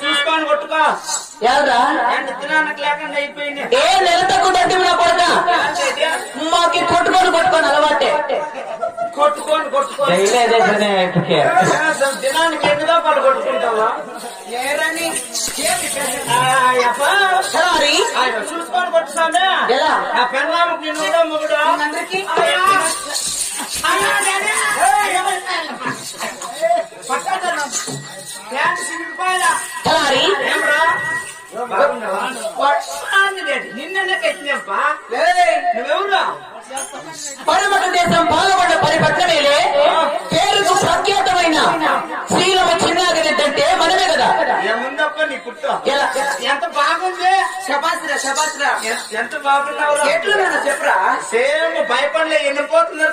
చూసుకొని కొట్టుకో ఎవరా తినానికి లేకుండా అయిపోయింది. ఏ నెల తక్కువ తట్టి నా పడక మాకి కొట్టుకొని అలవాటే. కొట్టుకొని దినానికి ఎన్నిదో పలు కొట్టుకుంటావా లేరని చూసుకొని కొట్టు సామె. ఆ పెన్నాము నిన్నుడో ముగుడో నిన్ననే కట్టినప్పా నువ్వెవరు? పరమట దేశం పాల్గొండ పరిపట్టణమేలే పేరుకు ప్రఖ్యాతమైన శ్రీరామ చిన్నాగిరెడ్డి అంటే మనమే కదా. ఏముందప్ప నీ పుట్టు ఎంత బాగుంది. శబాస్రా ఎంత బాగున్నావు. ఎట్లున్నా చెప్పరా? సేమ్ భయపడలే ఎన్నిపోతున్నారు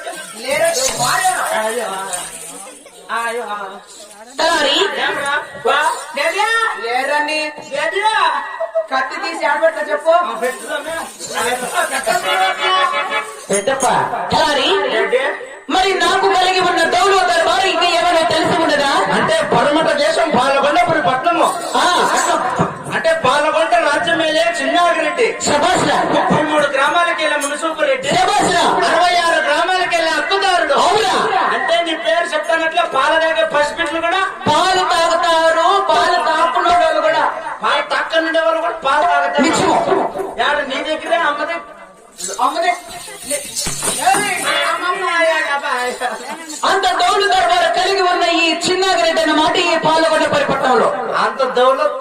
లేరని కత్తి తీసి ఆడబెట్ట చెప్పు. పెట్టప్ప మరి నాకు కలిగి ఉన్న దౌలు దర్బారు ఇంకా ఏమైనా తెలిసి ఉండదా? అంటే పరమట దేశం పాలకొండపురి పట్నము. అంటే పాలకొండ రాజ్యమేలే చిన్నాగిరెడ్డి. శబాస్రా 33 గ్రామాలకి వెళ్ళే మునుసూపు రెడ్డి. శబాస్రా 66 గ్రామాలకి వెళ్ళే అక్కుదారుడు. అవునా? అంటే నీ పేరు చెప్తానట్లు పాల దగ్గర పసిపిట్లు కూడా పాలు తాగుతారు. పాలు తాకున్న వాళ్ళు కూడా పాలు తాకనుండే వాళ్ళు కూడా పాలు తాగుతారు. యాడు నీ దగ్గరే అమ్మదే అంత దౌలు దర్బారు కలిగి ఉన్న ఈ చిన్నాగిరెడ్డి అన్నమాట ఈ పాల్గొండ పరిపట్టణంలో అంత దౌలత్